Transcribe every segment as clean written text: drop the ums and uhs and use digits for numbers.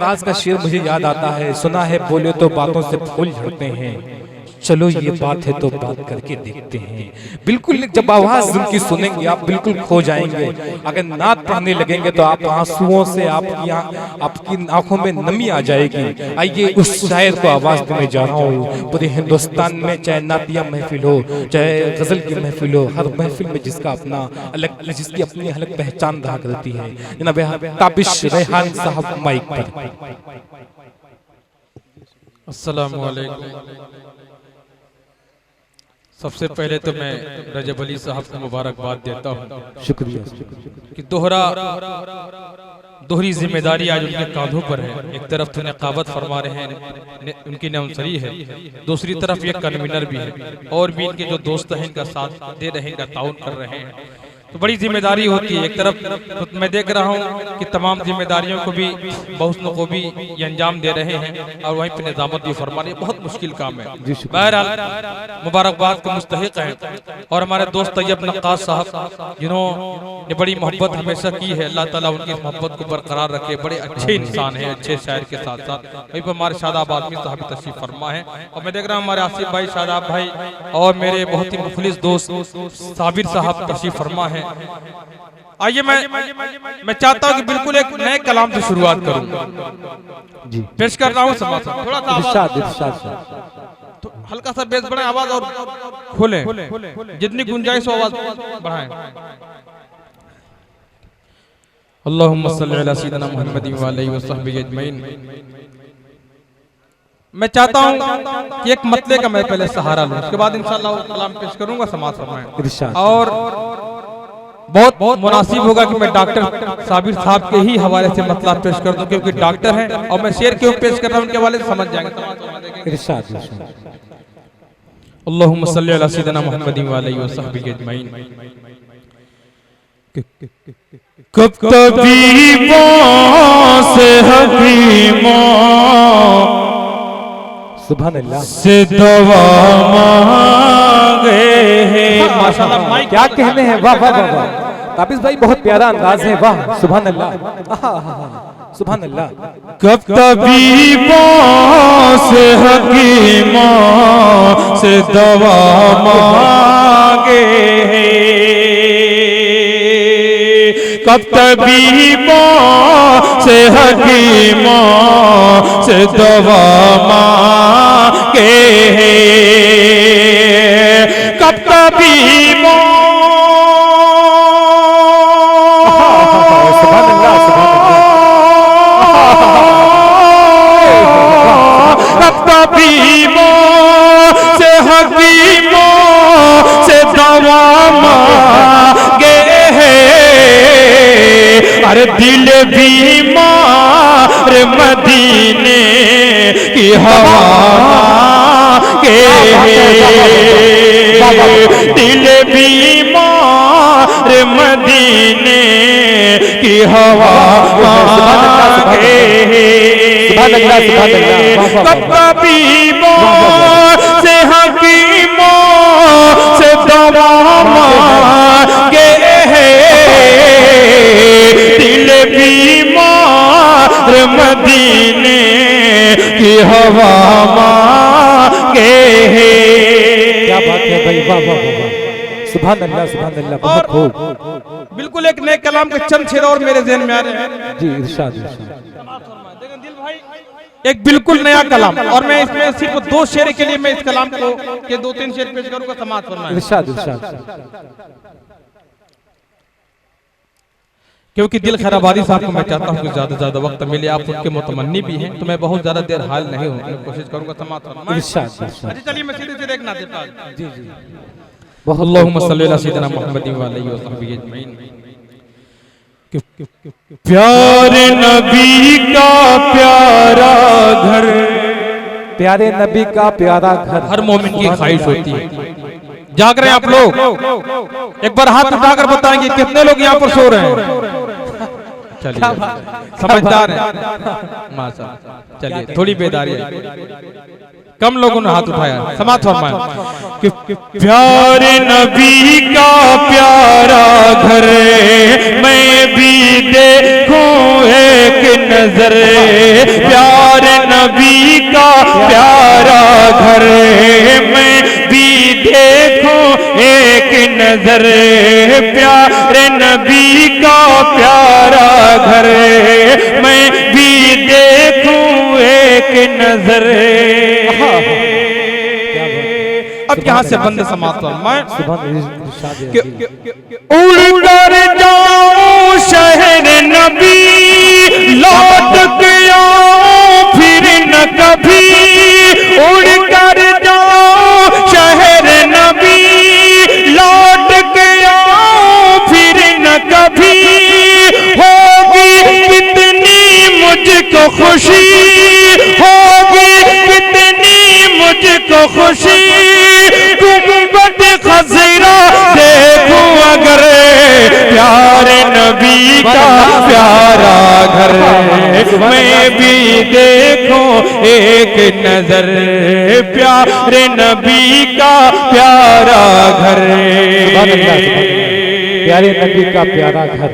सरफराज का शेर मुझे याद आता है, सुना है बोले तो बातों से फूल झड़ते हैं, चलो ये बात है तो बात करके देखते हैं। बिल्कुल जब आवाज उनकी सुनेंगे आप बिल्कुल खो जाएंगे। अगर नात पढ़ने लगेंगे तो आप आंसुओं से आपकी आंखों में नमी आ जाएगी। आइए उस शायर को आवाज देने जा रहा हूँ। पूरे हिंदुस्तान में चाहे नातिया महफिल हो, चाहे गजल की महफिल हो, हर महफिल में जिसका अपना अलग, जिसकी अपनी अलग पहचान रहा करती है। जनाब ताबिश रेहान साहब माइक पर। अस्सलाम वालेकुम। सबसे पहले तो मैं रजब अली साहब को मुबारकबाद देता हूँ। शुक्रिया कि दोहरी जिम्मेदारी आज उनके कांधों पर है। एक तरफ तो निकाबत फरमा रहे हैं, उनकी नौसरी है, दूसरी तरफ ये कन्वीनर भी है और भी इनके जो दोस्त हैं इनका साथ दे रहे हैं, इनका ताउन कर रहे हैं। तो बड़ी जिम्मेदारी होती है। एक तरफ तो मैं देख रहा हूँ कि तमाम जिम्मेदारियों को भी बहुसनों को भी ये अंजाम दे रहे हैं और वहीं पर निजामत भी फरमा रहे हैं। बहुत मुश्किल काम है। बहरहाल मुबारकबाद को मुस्तहिक है। और हमारे दोस्त तैयब नक्काश साहब जिन्होंने बड़ी मोहब्बत हमेशा की है, अल्लाह ताला उनकी मोहब्बत को बरकरार रखे। बड़े अच्छे इंसान हैं, अच्छे शायर के साथ साथ वहीं पर हमारे शादाब आदमी साहब तशरीफ फरमा है। और मैं देख रहा हूँ हमारे आसिफ भाई, शादाब भाई और मेरे बहुत ही मुखलिस दोस्त साबिर साहब तशरीफ फरमा है। आइए मैं चाहता हूं कि बिल्कुल एक नए कलाम से शुरुआत करूं जी। पेश कर रहा हूं समाज थोड़ा सा तो हल्का सा बेस बढ़ाएं, आवाज और खोलें, जितनी गुंजाइश हो आवाज बढ़ाएं। अल्लाहुम्मा सल्ली अला सय्यिदिना मुहम्मदिन व आलिहि व सहबिहि अजमईन। मैं चाहता हूं कि एक मतले का मैं पहले सहारा लूं, उसके बाद इंशाअल्लाह कलाम पेश करूंगा समाज फरमाएं। और बहुत मुनासिब होगा कि मैं डॉक्टर साबिर साहब के ही हवाले से मतला पेश कर दूं, क्योंकि डॉक्टर हैं और मैं शेर क्यों पेश कर रहा हूं उनके हवाले से समझ जाएंगे। इरशाद। अल्लाहुम्मा सल्ली अला सय्यिदिना मुहम्मदिन व आलिहि व सहबिहि अजमईन। कब तबीबों से हकीमों सुभान अल्लाह से दवा मांगे हैं। माशाल्लाह क्या कहने हैं, वाह वाह वाह वाह। ताबिश भाई बहुत प्यारा अंदाज है, वाह सुभान अल्लाह, सुभान अल्लाह। कब तबीबों से हकीमों से दवा मांगे हैं, कब तबीबों से हकीमों से दवा मांगे हैं, कब तबीबों कब तबीबों से हकीमों से दवा मांगे अरे दिल बीमार मदीने की हवा के, दिल बीमार मदीने की हवा के। कब तबीबों से हकीमों से दवा मांगे दिल बीमार मदीने की हवा मांगे। क्या बात है भाई, वाह वाह वाह, सुभान अल्लाह सुभान अल्लाह, बहुत खूब। बिल्कुल एक नए कलाम के चंद शेर और मेरे ज़हन में आ रहे हैं जी। इरशाद। देखें दिल भाई, एक बिल्कुल नया कलाम, और मैं इसमें सिर्फ 2 शेर के लिए मैं इस कलाम को के 2-3 शेर पेश करूंगा, समाअत फरमाएं। इरशाद इरशाद। क्योंकि दिल खैराबादी साहब को मैं चाहता हूँ कि ज्यादा से ज्यादा वक्त मिले, आप उनके मुतमन्नी भी हैं, तो मैं बहुत ज्यादा देर हाल नहीं हूँ, कोशिश करूंगा समाअत फरमाएं। इरशाद। चलिए मैं सीधे सीधे एक नाते पढ़ता हूं। जी जी। अल्लाहुम्मा सल्ली अला सय्यिदिना मुहम्मदिन व आलिहि व सहबिहि अजमईन। प्यारे नबी का प्यारा घर, प्यारे नबी का प्यारा घर हर मोमिन की ख्वाहिश होती है। जाग रहे हैं आप लोग? एक बार हाथ उठाकर बताएंगे कितने लोग यहाँ पर सो रहे हैं? चलिए समझदार है माशाअल्लाह। चलिए थोड़ी बेदारी है। कम लोगों ने हाथ उठाया। समाप्त फरमाएं कि प्यारे नबी का प्यारा घर मैं भी देखूं एक नजर, प्यारे नबी का प्यारा घर मैं भी देखूं एक नजर, प्यारे नबी का प्यारा घर मैं भी देखूं एक नजर। अब यहाँ से बंद समाप्त फरमाएं। उड़कर जाऊं शहर नबी, लौट के आऊं फिर न कभी, उड़कर जाऊं शहर नबी, लौट के आऊं फिर न कभी, होगी कितनी मुझको खुशी, होगी कितनी मुझको खुशी, गुंबद खज़रा देखूं अगर, प्यारे नबी का प्यारा घर मैं भी देखूं एक नजर, प्यारे नबी का प्यारा घर, प्यारे नबी का प्यारा घर।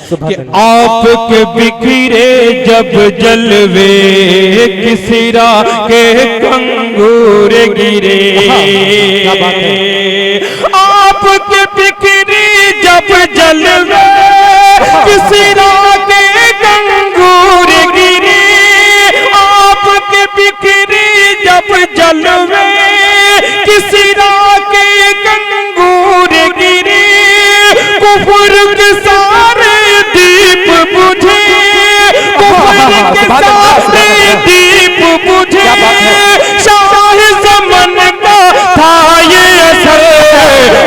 कि आपके बिखरे जब जलवे, किसरा के कंगूर गिरे, आपके बिखरे जब जलवे, किसरा के कंगूर गिरे, आपके बिखरे जब जलवे, किसरा के कंगूर गिरे, कुफर के सारे दीप बुझे, कुफर के सारे दीप बुझे, शाह ज़मन का था ये असर,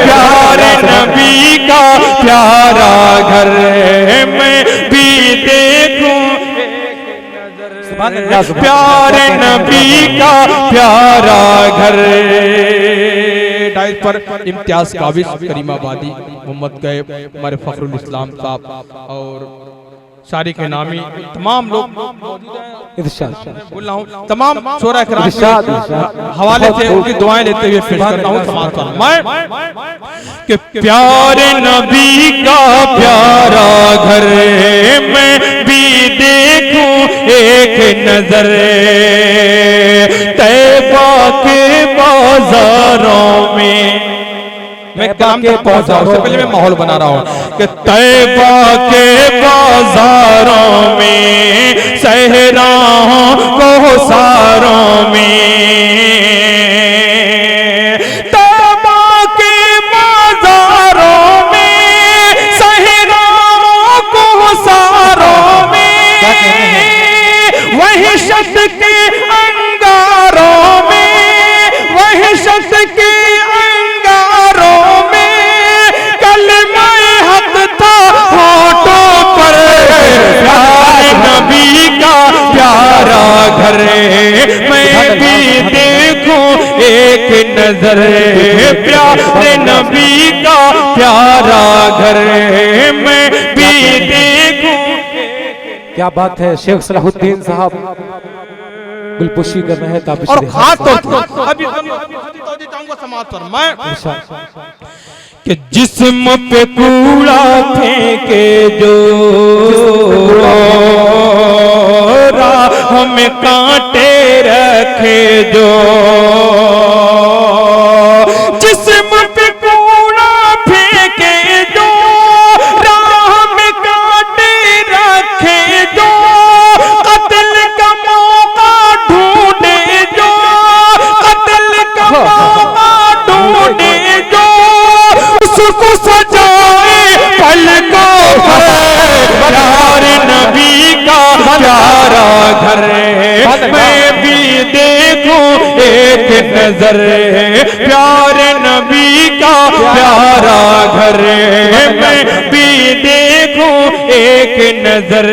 प्यारे नबी का प्यारा घर मैं भी देखूं एक नजर, प्यारे नबी का प्यारा घर। डाइस पर इम्तियाज काबिज करीमाबादी मोहम्मद गैब हमारे फखरुल इस्लाम साहब और शारी के नामी तमाम लोग बोल रहा हूँ, तमाम शोरा कराम हवाले से उनकी दुआएं लेते हुए पेश करता हूँ। समाप्त फरमाएं कि प्यारे नबी का प्यारा घर मैं भी देखूं एक नजर, तैबा के बाजारों में, मैं काम के पहुंचा उससे पहले मैं माहौल बना रहा हूँ कि तैबा के बाजारों में, सहराओं को सारों में, तैबा के बाजारों में, सहराओं को सारों में, वहशत के अंगारों में, वहशत के घर मैं भी देखूं एक नजर, प्यारे नबी का प्यारा घर मैं भी देखूं। क्या बात है, शेख सलाहुद्दीन साहब गुलपुशी कर रहे हैं। और खास तौर पर अभी चाहूंगा समाप्त पर मैं कि जिस्म पे कूड़ा फेंके जो, हमें कांटे रखे जो, जिस्म पे कूड़ा फेंके जो, राह में कांटे रखे जो, कत्ल का मौका ढूंढे जो, कत्ल का मौका ढूंढे जो, उसको सजाए पलकों पर, प्यारे नबी का प्यारा घर मैं भी देखूं एक नजर, प्यारे नबी का प्यारा घर मैं भी देखूं एक नजर।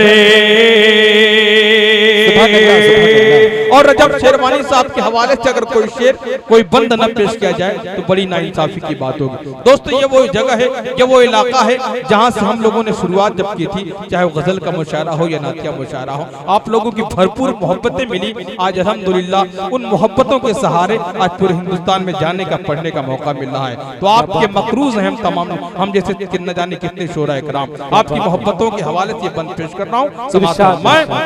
और रजब शेरवानी साहब के हवाले से अगर कोई शेर कोई बंद न पेश किया जाए तो बड़ी नाइंसाफी की बात होगी। दोस्तों ये वो जगह है, ये वो इलाका है जहाँ से हम लोगों ने शुरुआत जब की थी, चाहे वो गजल का मुशायरा हो या नातिया मुशायरा हो, आप लोगों की भरपूर मोहब्बतें मिली। आज अल्हम्दुलिल्लाह उन मोहब्बतों के सहारे आज पूरे हिंदुस्तान में जाने का पढ़ने का मौका मिल रहा है। तो आपके मकरूज हैं हम तमाम, हम जैसे न जाने कितने शोरा इकराम, आपकी मोहब्बतों के हवाले से बंद पेश कर रहा हूँ।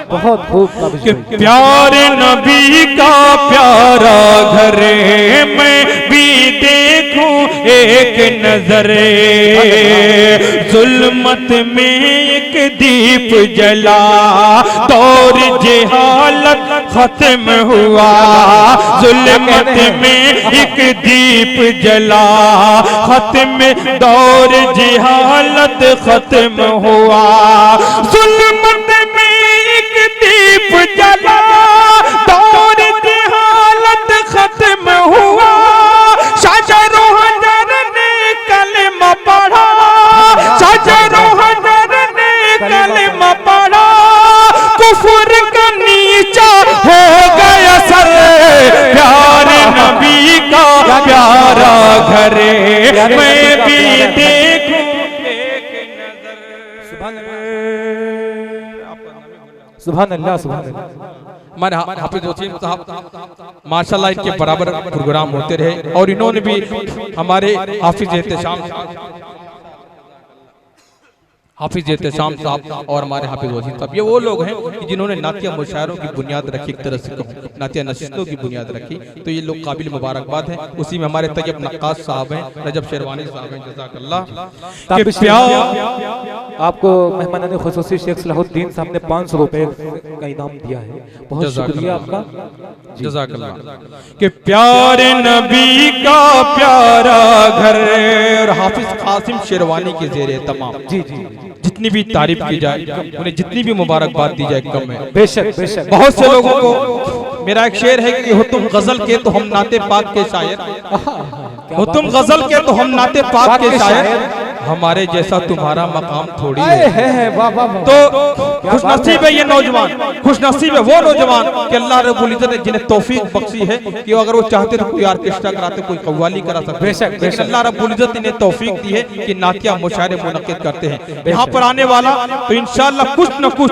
बहुत खूब। प्यारे नबी का प्यारा घर मैं भी देखूं एक नजरे, जुल्मत में एक दीप जला, दौर जहालत खत्म हुआ, जुल्मत में एक दीप जला, खत्म दौर जहालत खत्म हुआ, जुल्मत में एक दीप जला, दौर जहालत खत्म हुआ, शजरो हजर ने कलमा पढ़ा, शजरो हजर ने कलमा पढ़ा, कुफर का नीचा हो गया सर, प्यारे नबी का प्यारा घर मैं भी देखूं एक नजर। सुभान अल्लाह, सुभान अल्लाह। हमारे हाफिज वसीम साहब माशाल्लाह इनके बराबर प्रोग्राम होते रहे और इन्होंने भी हमारे हाफिज एहतेशाम साहब और हमारे हाफिज वसीम साहब, ये वो लोग हैं कि जिन्होंने नातिया मुशायरों की बुनियाद रखी, एक तरह से कहूं नातिया नशिस्तों की बुनियाद रखी, तो ये लोग काबिल मुबारकबाद हैं। उसी में हमारे तैयब नक्काश साहब हैं, रजब शेरवानी साहब हैं, जज़ाकल्लाह। आपको मेहमान खुसूसी शेख सलाहुद्दीन साहब ने 500 रुपए का इनाम दिया है, बहुत शुक्रिया आपका, जज़ाकल्लाह। कि प्यारे नबी का प्यारा घर, और हाफिज कासिम शेरवानी के ज़ेरे तमाम जी जी जितनी भी तारीफ की जाए, उन्हें जितनी भी मुबारकबाद दी जाए कम है। बेशक बेशक। बहुत से लोगों को मेरा एक शेर है कि हो तुम गजल के तो हम नाते पाक के शायर, हो तुम गजल के तो हम नाते पाक के शायर, हमारे जैसा तुम्हारा मकाम थोड़ी है। तो खुशनसीब है ये नौजवान, खुशनसीब है वो नौजवान कि अल्लाह रब्बुल इज्जत ने जिन्हें तौफीक बख्शी है कि अगर वो चाहते तो कोई ऑर्केस्ट्रा कराते, कोई कव्वाली करा सकते, लेकिन अल्लाह रब्बुल इज्जत ने तौफीक दी है कि नातिया मुशायरे मुनक्किद करते हैं। यहाँ पर आने वाला तो इंशाअल्लाह कुछ न कुछ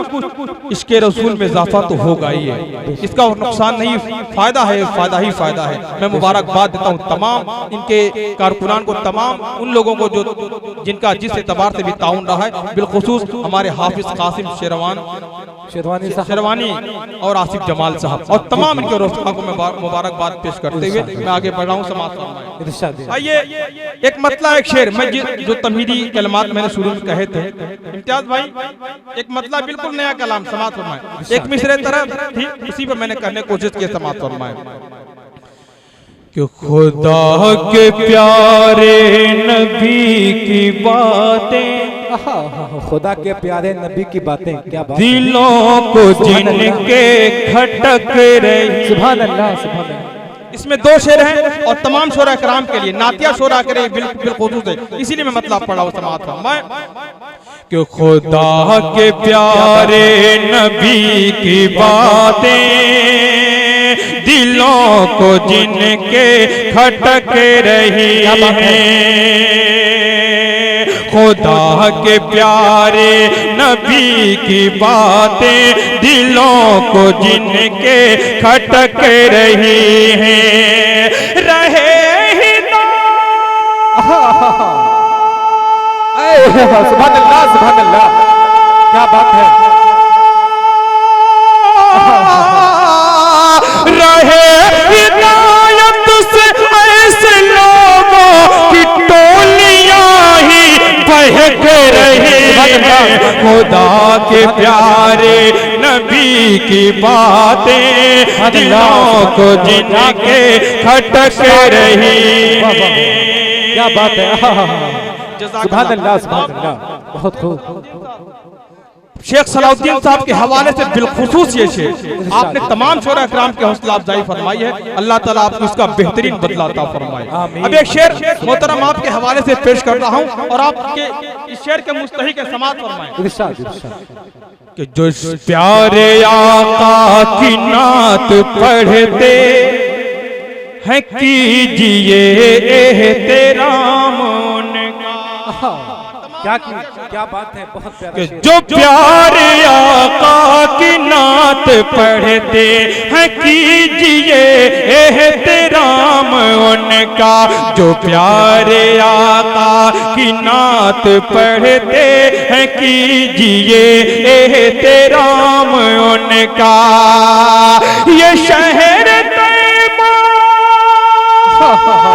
इसके रसूल में इजाफा तो होगा ही है, इसका नुकसान नहीं, फायदा है, फायदा ही फायदा है। मैं मुबारकबाद देता हूँ तमाम इनके कारकुनान को, तमाम उन लोगों को जो जिनका जिस एतबार से भी ताउन रहा है, बिलखुसूस हमारे हाफिज कासिम शेरवानी और आसिफ जमाल साहब और तमाम इनके रफ़ा को मैं मुबारकबाद पेश करते हुए मैं आगे बढ़ रहा हूँ। समाज आइए एक मतला एक शेर, मैं जो तमहीदी कलमात मैंने शुरू में कहे थे, इम्तियाज भाई एक मतला बिल्कुल नया कलाम समाज फरमाए, एक मिसरे तरह थी उसी पर मैंने करने की कोशिश की, समाज फरमाए कि खुदा के प्यारे नबी की बातें, खुदा के प्यारे नबी की बातें, क्या बात, दिलों को जिनके खटक रही। सुभान अल्लाह, सुभान अल्लाह। इसमें दो शेर हैं और तमाम शोरा कराम के लिए, नातिया शोरा करे बिल्कुल है, इसीलिए मैं मतलब पढ़ा हूँ समाज मैं कि खुदा के प्यारे नबी की बातें, दिलों को जिनके खटक रही हैं, खुदा के प्यारे नबी की बातें, दिलों को जिनके खटक रही हैं, रहे ही ना। सुभान अल्लाह, सुभान अल्लाह, क्या बात है। रहे हिदायत से ऐसे लोगों की टोलियां ही बहक रही हैं, खुदा के प्यारे नबी की बातें, दिलों को जिनके खटक रही हैं। क्या बात है, सुभान अल्लाह, सुभान अल्लाह, बहुत खूब। शेख सलाहुद्दीन साहब के हवाले से बिलखुसूस ये शेर आपने तमाम शोरा इकराम की हौसला अफजाई फरमाई है, अल्लाह ताला आपको इसका बेहतरीन बदला अता फरमाए। अब एक शेर मोहतरम आपके हवाले से पेश कर रहा हूँ और आपके इस शेर के मुस्तहिक समाअत फरमाएं कि जो प्यारे आका की नात पढ़ते हैं कीजिए एहतराम उनका। क्या बात है, बहुत प्यारा कि जो प्यारे आका की नात पढ़ते हैं कीजिए एहतराम उनका। जो प्यारे आका की नात पढ़ते हैं कीजिए एहतराम उनका। ये शहर तैयबा,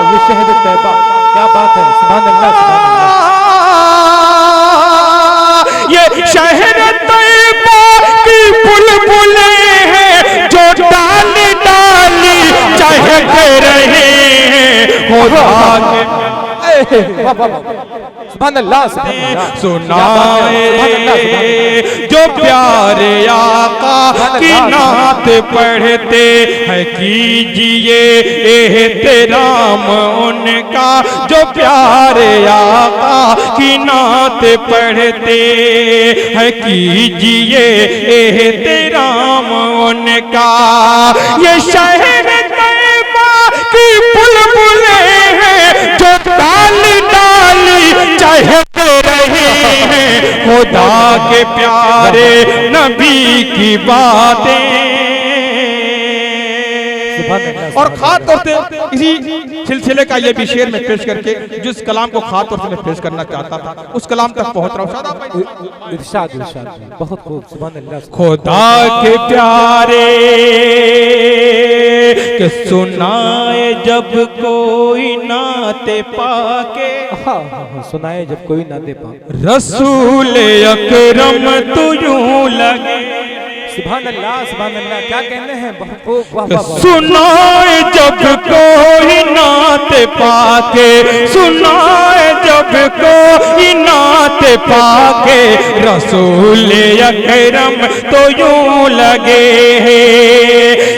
ये शहर तैयबा, क्या बात है, सुभान अल्लाह सुभान अल्लाह। ये शहर तैयबा की बुलबुलें हैं जो डाली डाली चहक रहे हैं। खुदा के सुभान अल्लाह सुभान अल्लाह। सुनाए जो प्यारे आका की नात पढ़ते हैं कीजिए एहतराम उनका। जो प्यारे आका की नात पढ़ते हैं कीजिए एहतराम उनका। ये शहर तैयबा की बुलबुलें हैं जो डाली डाली चहक रहे हैं। खुदा के प्यारे नबी की बातें। और खास तौर से इसी सिलसिले का ये भी शेर में पेश करके जिस कलाम को खास तौर से मैं पेश करना चाहता था उस कलाम तक पहुंच रहा हूँ। इरशाद इरशाद, बहुत खूब, सुभान अल्लाह। खुदा के प्यारे के सुनाए जब कोई नाते पाके। सुनाए जब कोई नाते पा। रसूल अकरम तू यूं लगे। सुभान अल्लाह सुभान अल्लाह, क्या कहने हैं, बहुत खूब, वाह वाह वाह। सुनाए जब कोई नात पाके। सुनाए जब कोई नात पाके। रसूल अकरम तो यूं लगे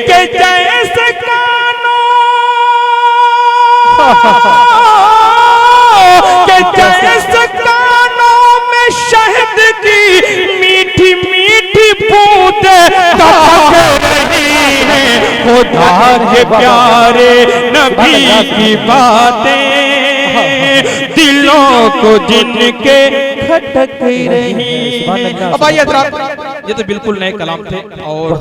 कि जैसे कानों के जैसे कानों में शहद की मीठी मीठी बूंद टपक रही हैं। खुदा के प्यारे नबी की बातें दिलों को जिनके खटक रही। अब आइए ये तो बिल्कुल नए कलाम थे और